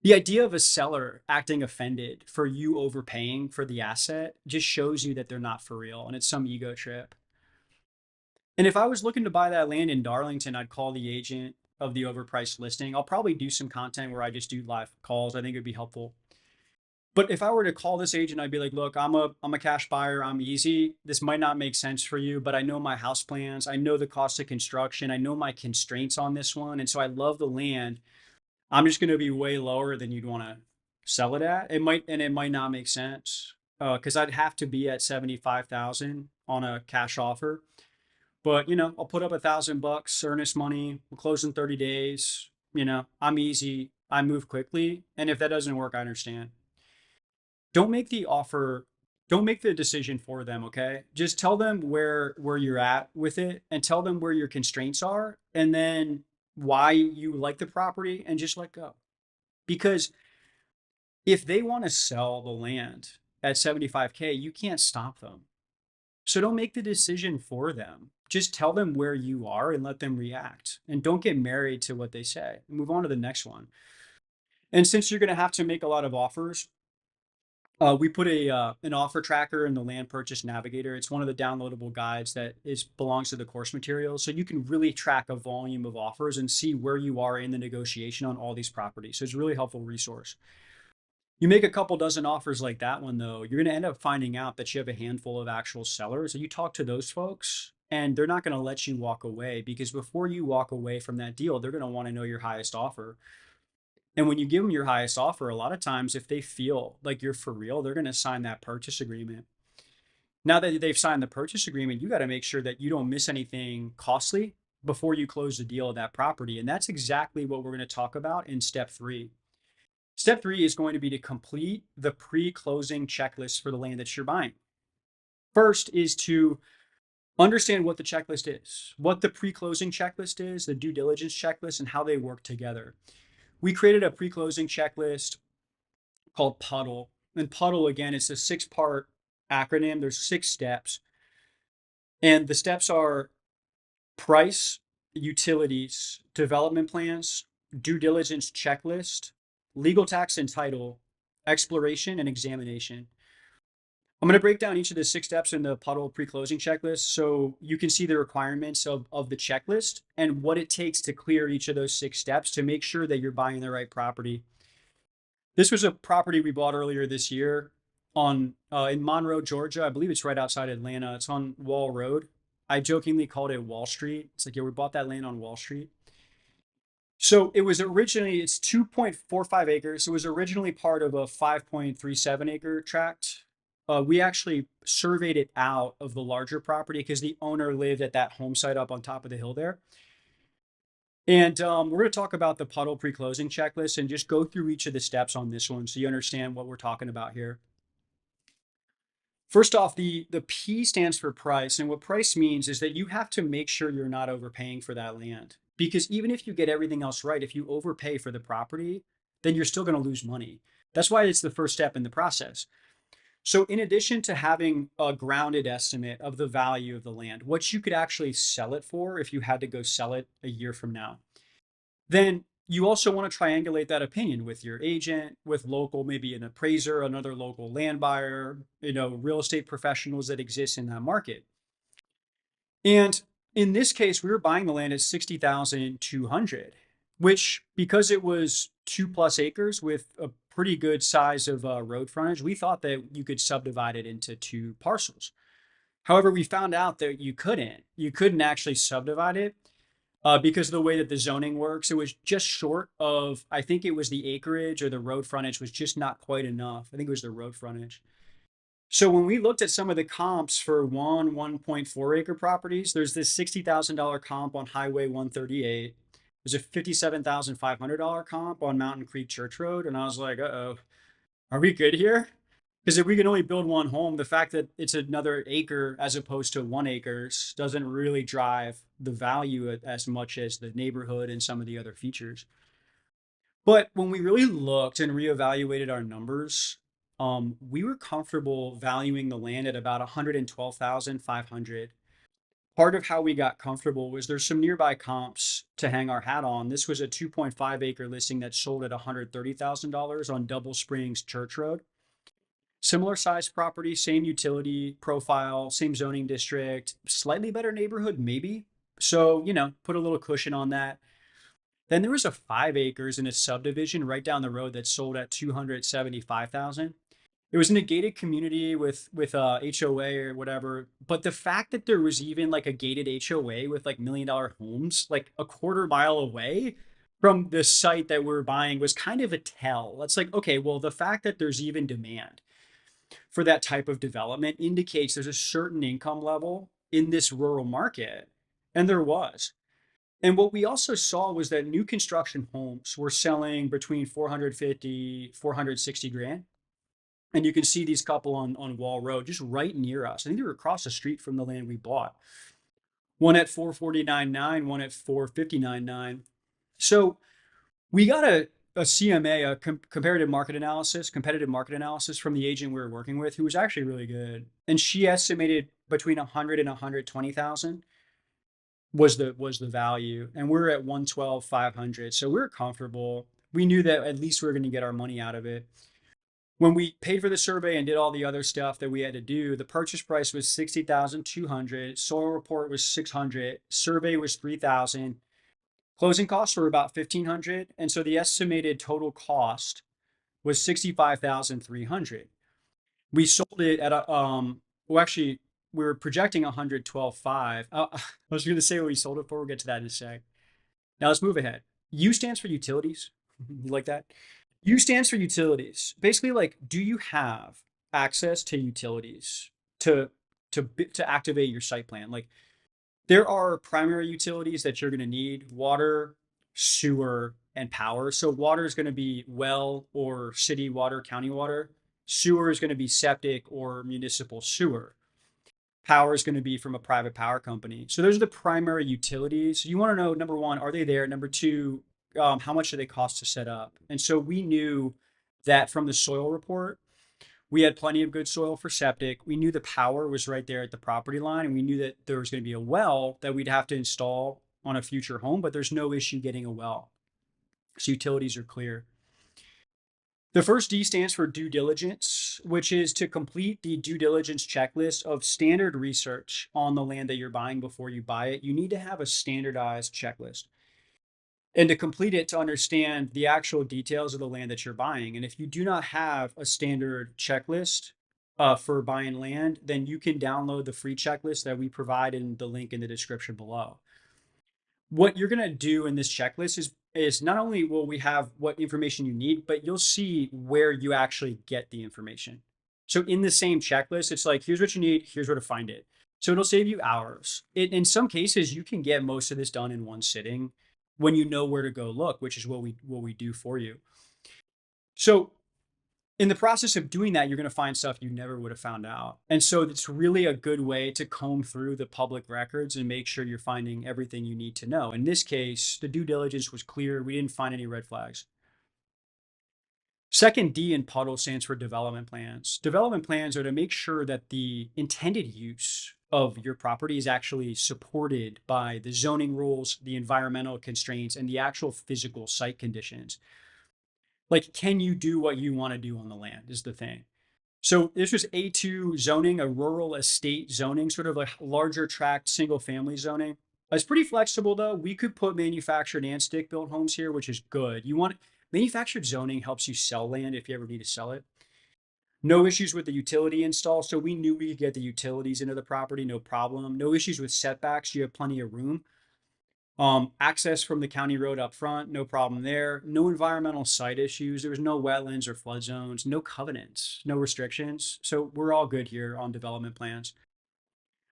Speaker 1: the idea of a seller acting offended for you overpaying for the asset just shows you that they're not for real and it's some ego trip. And if I was looking to buy that land in Darlington, I'd call the agent of the overpriced listing. I'll probably do some content where I just do live calls. I think it'd be helpful. But if I were to call this agent, I'd be like, look, I'm a cash buyer. I'm easy. This might not make sense for you, but I know my house plans. I know the cost of construction. I know my constraints on this one. And so I love the land. I'm just going to be way lower than you'd want to sell it at. It might not make sense because I'd have to be at 75,000 on a cash offer. But I'll put up $1,000 earnest money. We'll close in 30 days. I'm easy. I move quickly. And if that doesn't work, I understand. Don't make the offer. Don't make the decision for them. Okay. Just tell them where you're at with it and tell them where your constraints are. And then why you like the property and just let go. Because if they want to sell the land at 75K, you can't stop them. So don't make the decision for them. Just tell them where you are and let them react. And don't get married to what they say. Move on to the next one. And since you're going to have to make a lot of offers, we put an offer tracker in the Land Purchase Navigator. It's one of the downloadable guides that belongs to the course material. So you can really track a volume of offers and see where you are in the negotiation on all these properties. So it's a really helpful resource. You make a couple dozen offers like that one, though, you're going to end up finding out that you have a handful of actual sellers. And you talk to those folks and they're not going to let you walk away because before you walk away from that deal, they're going to want to know your highest offer. And when you give them your highest offer, a lot of times, if they feel like you're for real, they're going to sign that purchase agreement. Now that they've signed the purchase agreement, you got to make sure that you don't miss anything costly before you close the deal of that property. And that's exactly what we're going to talk about in step 3. Step 3 is going to be to complete the pre-closing checklist for the land that you're buying. First is to Understand what the checklist is, what the pre-closing checklist is, the due diligence checklist, and how they work together. We created a pre-closing checklist called Puddle. And Puddle, again, it's a 6-part acronym. There's 6 steps. And the steps are price, utilities, development plans, due diligence checklist, legal tax and title, exploration, and examination. I'm going to break down each of the 6 steps in the Puddle pre-closing checklist so you can see the requirements of the checklist and what it takes to clear each of those 6 steps to make sure that you're buying the right property. This was a property we bought earlier this year on in Monroe, Georgia. I believe it's right outside Atlanta. It's on Wall Road. I jokingly called it Wall Street. It's like, yeah, we bought that land on Wall Street. So it was originally, it's 2.45 acres. It was originally part of a 5.37 acre tract. We actually surveyed it out of the larger property because the owner lived at that home site up on top of the hill there. And we're going to talk about the Puddle pre-closing checklist and just go through each of the steps on this one so you understand what we're talking about here. First off, the P stands for price. And what price means is that you have to make sure you're not overpaying for that land. Because even if you get everything else right, if you overpay for the property, then you're still going to lose money. That's why it's the first step in the process. So in addition to having a grounded estimate of the value of the land, what you could actually sell it for if you had to go sell it a year from now, then you also want to triangulate that opinion with your agent, with local, maybe an appraiser, another local land buyer, real estate professionals that exist in that market. And in this case, we were buying the land at 60,200, which because it was 2+ acres with a pretty good size of road frontage, we thought that you could subdivide it into 2 parcels. However, we found out that you couldn't. You couldn't actually subdivide it because of the way that the zoning works. It was just short of, I think it was the acreage or the road frontage was just not quite enough. I think it was the road frontage. So when we looked at some of the comps for 1.4 acre properties, there's this $60,000 comp on Highway 138. There's a $57,500 comp on Mountain Creek Church Road. And I was like, uh-oh, are we good here? Because if we can only build one home, the fact that it's another acre as opposed to 1 acres doesn't really drive the value as much as the neighborhood and some of the other features. But when we really looked and reevaluated our numbers, we were comfortable valuing the land at about 112,500. Part of how we got comfortable was there's some nearby comps to hang our hat on. This was a 2.5 acre listing that sold at $130,000 on Double Springs Church Road. Similar size property, same utility profile, same zoning district, slightly better neighborhood, maybe. So, put a little cushion on that. Then there was a 5 acres in a subdivision right down the road that sold at 275,000. It was in a gated community with HOA or whatever. But the fact that there was even like a gated HOA with like $1 million homes, like a quarter mile away from the site that we're buying was kind of a tell. It's like, okay, well, the fact that there's even demand for that type of development indicates there's a certain income level in this rural market. And there was. And what we also saw was that new construction homes were selling between 450, 460 grand. And you can see these couple on Wall Road, just right near us. I think they were across the street from the land we bought. One at 449.9, one at 459.9. So we got a CMA, a comparative market analysis, competitive market analysis from the agent we were working with, who was actually really good. And she estimated between 100 and 120,000 was the value. And we're at 112,500. So we're comfortable. We knew that at least we were going to get our money out of it. When we paid for the survey and did all the other stuff that we had to do, the purchase price was 60,200. Soil report was 600. Survey was 3,000. Closing costs were about 1,500. And so the estimated total cost was 65,300. We sold it at actually, we were projecting 112.5. I was going to say what we sold it for. We'll get to that in a sec. Now let's move ahead. U stands for utilities. You like that? U stands for utilities. Basically, like, do you have access to utilities to activate your site plan? Like, there are primary utilities that you're going to need: water, sewer, and power. So water is going to be well or city water, county water. Sewer is going to be septic or municipal sewer. Power is going to be from a private power company. So those are the primary utilities. You want to know, number one, are they there? Number two, how much do they cost to set up? And so we knew that from the soil report, we had plenty of good soil for septic. We knew the power was right there at the property line, and we knew that there was going to be a well that we'd have to install on a future home, but there's no issue getting a well. So utilities are clear. The first D stands for due diligence, which is to complete the due diligence checklist of standard research on the land that you're buying before you buy it. You need to have a standardized checklist. And to complete it, to understand the actual details of the land that you're buying. And if you do not have a standard checklist for buying land, then you can download the free checklist that we provide in the link in the description below. What you're going to do in this checklist is not only will we have what information you need, but you'll see where you actually get the information. So in the same checklist, it's like, here's what you need, here's where to find it. So it'll save you hours. In some cases, you can get most of this done in one sitting when you know where to go look, which is what we do for you. So in the process of doing that, you're going to find stuff you never would have found out. And so it's really a good way to comb through the public records and make sure you're finding everything you need to know. In this case, the due diligence was clear. We didn't find any red flags. Second D in PUDL stands for development plans. Development plans are to make sure that the intended use of your property is actually supported by the zoning rules, the environmental constraints, and the actual physical site conditions. Like, can you do what you want to do on the land is the thing. So this was A2 zoning, a rural estate zoning, sort of a larger tract, single family zoning. It's pretty flexible though. We could put manufactured and stick built homes here, which is good. You want manufactured zoning helps you sell land if you ever need to sell it. No issues with the utility install. So we knew we could get the utilities into the property, no problem. No issues with setbacks. You have plenty of room. Access from the county road up front, no problem there. No environmental site issues. There was no wetlands or flood zones, no covenants, no restrictions. So we're all good here on development plans.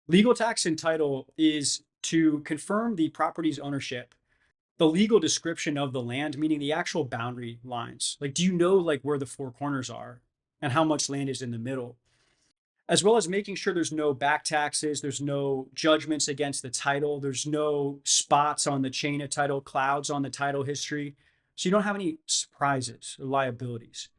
Speaker 1: Legal tax and title is to confirm the property's ownership, the legal description of the land, meaning the actual boundary lines. Like, do you know like where the four corners are and how much land is in the middle? As well as making sure there's no back taxes, there's no judgments against the title, there's no spots on the chain of title, clouds on the title history. So you don't have any surprises or liabilities.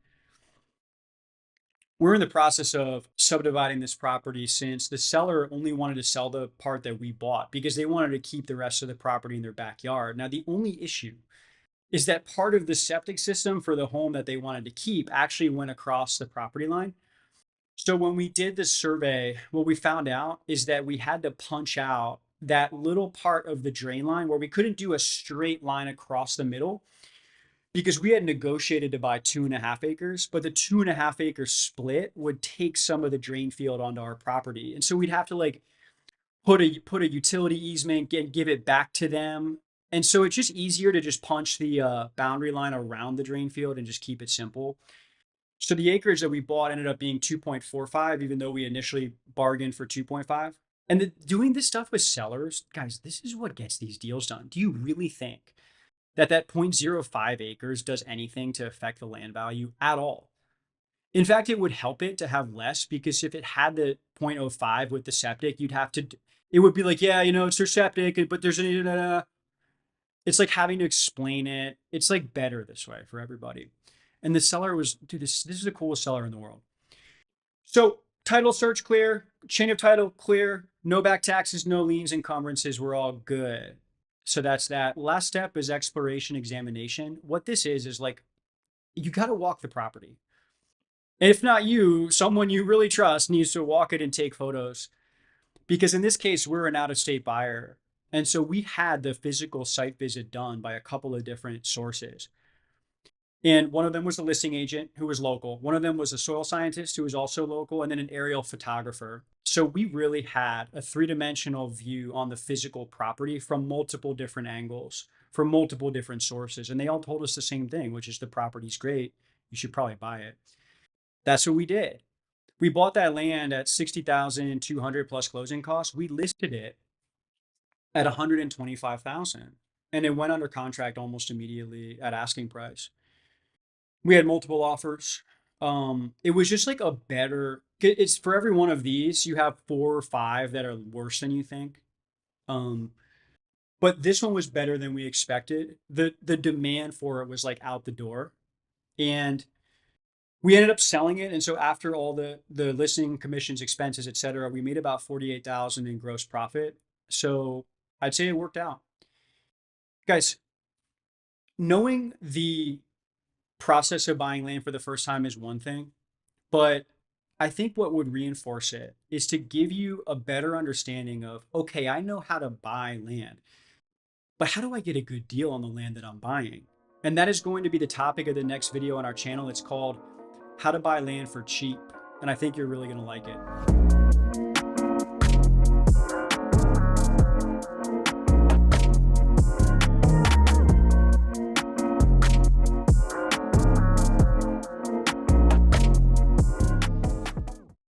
Speaker 1: We're in the process of subdividing this property since the seller only wanted to sell the part that we bought because they wanted to keep the rest of the property in their backyard. Now, the only issue is that part of the septic system for the home that they wanted to keep actually went across the property line. So when we did the survey, what we found out is that we had to punch out that little part of the drain line where we couldn't do a straight line across the middle because we had negotiated to buy 2.5 acres, but the 2.5 acre split would take some of the drain field onto our property. And so we'd have to like put a utility easement, give it back to them. And so it's just easier to just punch the boundary line around the drain field and just keep it simple. So the acreage that we bought ended up being 2.45, even though we initially bargained for 2.5. And doing this stuff with sellers, guys, this is what gets these deals done. Do you really think that 0.05 acres does anything to affect the land value at all? In fact, it would help it to have less because if it had the 0.05 with the septic, it would be like, yeah, it's their septic, but there's it's like having to explain it. It's like better this way for everybody. And the seller was, dude, this is the coolest seller in the world. So title search clear, chain of title clear, no back taxes, no liens, encumbrances, we're all good. So that's that. Last step is exploration examination. What this is like, you got to walk the property. If not you, someone you really trust needs to walk it and take photos. Because in this case, we're an out-of-state buyer. And so we had the physical site visit done by a couple of different sources. And one of them was a listing agent who was local. One of them was a soil scientist who was also local, and then an aerial photographer. So we really had a three-dimensional view on the physical property from multiple different angles, from multiple different sources. And they all told us the same thing, which is the property's great. You should probably buy it. That's what we did. We bought that land at $60,200 plus closing costs. We listed it at $125,000, and it went under contract almost immediately at asking price. We had multiple offers. It was just like a better, It's for every one of these, you have 4 or 5 that are worse than you think. Um, but this one was better than we expected. The demand for it was like out the door. And we ended up selling it. And so after all the listing commissions, expenses, et cetera, we made about 48,000 in gross profit. So I'd say it worked out. Guys, knowing the process of buying land for the first time is one thing, but I think what would reinforce it is to give you a better understanding of, okay, I know how to buy land, but how do I get a good deal on the land that I'm buying? And that is going to be the topic of the next video on our channel. It's called How to Buy Land for Cheap. And I think you're really going to like it.